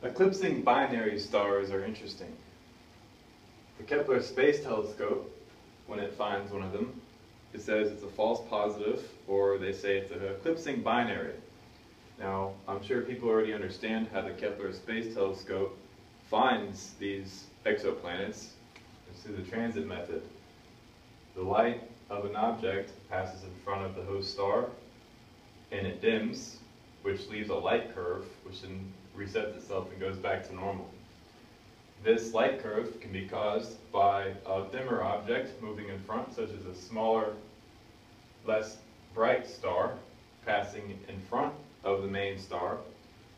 Eclipsing binary stars are interesting. The Kepler Space Telescope, when it finds one of them, it says it's a false positive, or they say it's an eclipsing binary. Now, I'm sure people already understand how the Kepler Space Telescope finds these exoplanets. It's through the transit method. The light of an object passes in front of the host star, and it dims, which leaves a light curve, which then resets itself and goes back to normal. This light curve can be caused by a dimmer object moving in front, such as a smaller, less bright star passing in front of the main star,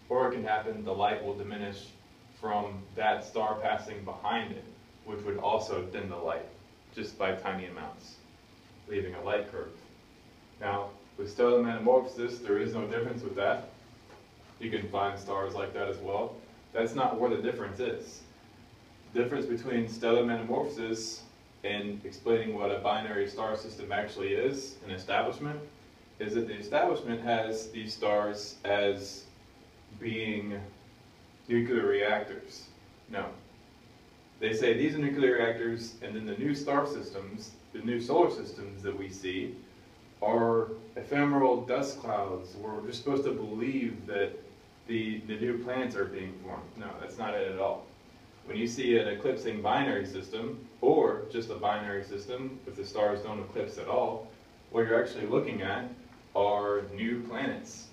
or it can happen the light will diminish from that star passing behind it, which would also dim the light, just by tiny amounts, leaving a light curve. Now, with stellar metamorphosis, there is no difference with that. You can find stars like that as well. That's not where the difference is. The difference between stellar metamorphosis and explaining what a binary star system actually is, an establishment, is that the establishment has these stars as being nuclear reactors. No. They say these are nuclear reactors, and then the new star systems, the new solar systems that we see, are ephemeral dust clouds, where we're just supposed to believe that the new planets are being formed. No, that's not it at all. When you see an eclipsing binary system, or just a binary system, if the stars don't eclipse at all, what you're actually looking at are new planets.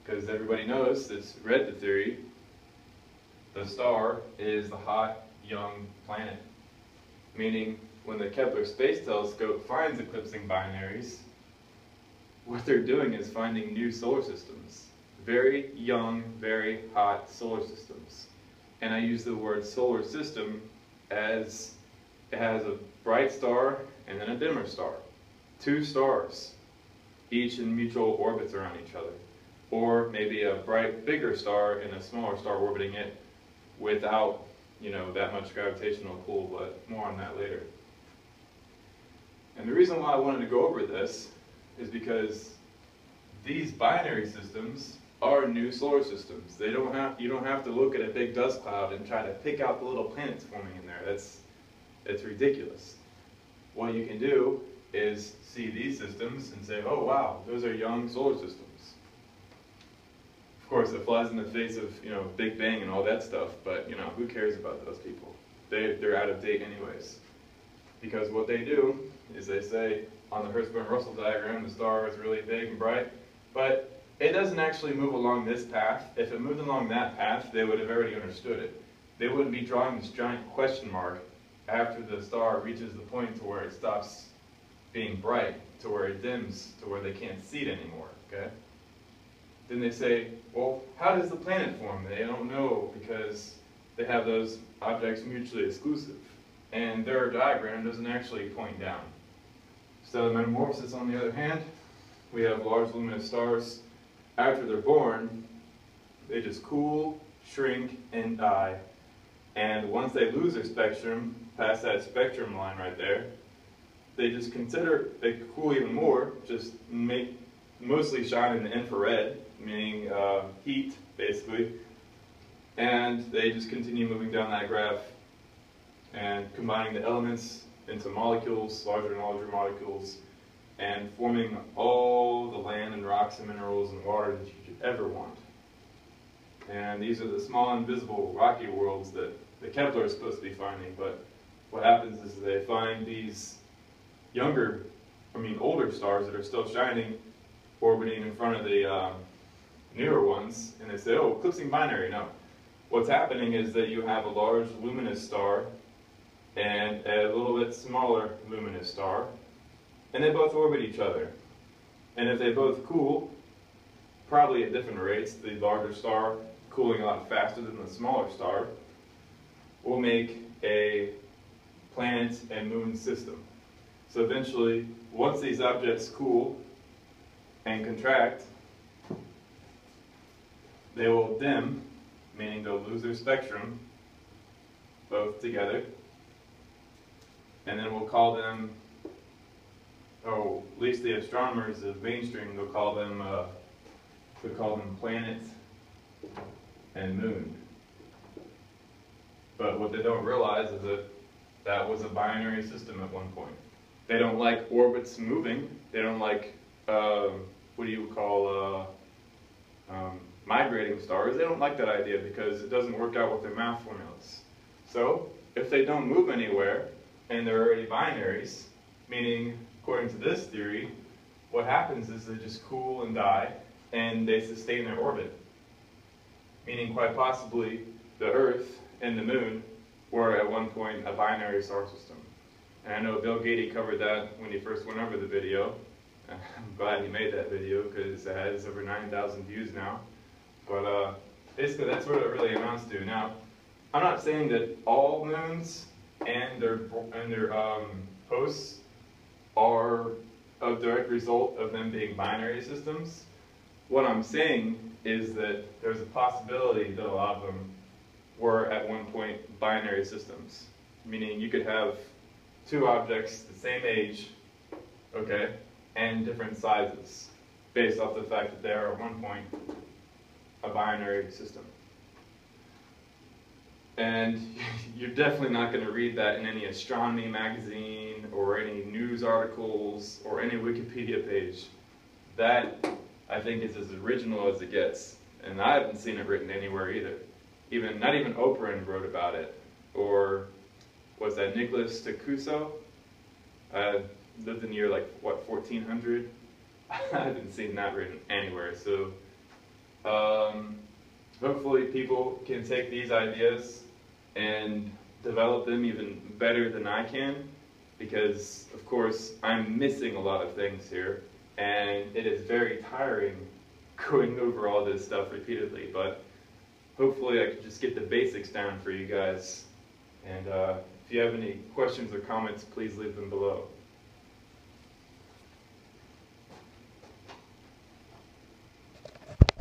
Because everybody knows, that's read the theory, the star is the hot, young planet. Meaning, when the Kepler Space Telescope finds eclipsing binaries, what they're doing is finding new solar systems. Very young, very hot solar systems. And I use the word solar system as it has a bright star and then a dimmer star. Two stars, each in mutual orbits around each other. Or maybe a bright, bigger star and a smaller star orbiting it without, that much gravitational pull, but more on that later. And the reason why I wanted to go over this is because these binary systems are new solar systems. You don't have to look at a big dust cloud and try to pick out the little planets forming in there. That's ridiculous. What you can do is see these systems and say, oh wow, those are young solar systems. Of course, it flies in the face of Big Bang and all that stuff, but who cares about those people? They're out of date anyways. Because what they do is they say on the Hertzsprung-Russell diagram, the star is really big and bright, but it doesn't actually move along this path. If it moved along that path, they would have already understood it. They wouldn't be drawing this giant question mark after the star reaches the point to where it stops being bright, to where it dims, to where they can't see it anymore, okay? Then they say, well, how does the planet form? They don't know because they have those objects mutually exclusive. And their diagram doesn't actually point down. Stellar metamorphosis, on the other hand, we have large luminous stars. After they're born, they just cool, shrink, and die. And once they lose their spectrum, past that spectrum line right there, they cool even more, just mostly shine in the infrared, meaning heat, basically. And they just continue moving down that graph and combining the elements into molecules, larger and larger molecules, and forming all the land and rocks and minerals and water that you could ever want. And these are the small invisible rocky worlds that the Kepler is supposed to be finding, but what happens is they find these older stars that are still shining, orbiting in front of the newer ones, and they say, oh, eclipsing binary. No. What's happening is that you have a large luminous star and a little bit smaller luminous star, and they both orbit each other. And if they both cool, probably at different rates, the larger star cooling a lot faster than the smaller star, will make a planet and moon system. So eventually, once these objects cool and contract, they will dim, meaning they'll lose their spectrum, both together, and then we'll call them, or at least the astronomers of mainstream, they'll call them planet and moon. what they don't realize is that that was a binary system at one point. They don't like orbits moving. They don't like, what do you call, migrating stars. They don't like that idea because it doesn't work out with their math formulas. So, if they don't move anywhere, and they're already binaries, meaning, according to this theory, what happens is they just cool and die, and they sustain their orbit. Meaning, quite possibly, the Earth and the Moon were at one point a binary star system. And I know Bill Gates covered that when he first went over the video. I'm glad he made that video because it has over 9,000 views now. But basically, that's what it really amounts to. Now, I'm not saying that all moons and their hosts are a direct result of them being binary systems. What I'm saying is that there's a possibility that a lot of them were at one point binary systems, meaning you could have two objects the same age, okay, and different sizes, based off the fact that they are at one point a binary system. And you're definitely not going to read that in any astronomy magazine or any news articles or any Wikipedia page. That, I think, is as original as it gets. And I haven't seen it written anywhere either. Not even Oprah wrote about it. Or was that Nicholas Tacuso? Lived in the year, like, what, 1400? I haven't seen that written anywhere. So, hopefully people can take these ideas and develop them even better than I can, because, of course, I'm missing a lot of things here, and it is very tiring going over all this stuff repeatedly, but hopefully I can just get the basics down for you guys, and if you have any questions or comments, please leave them below.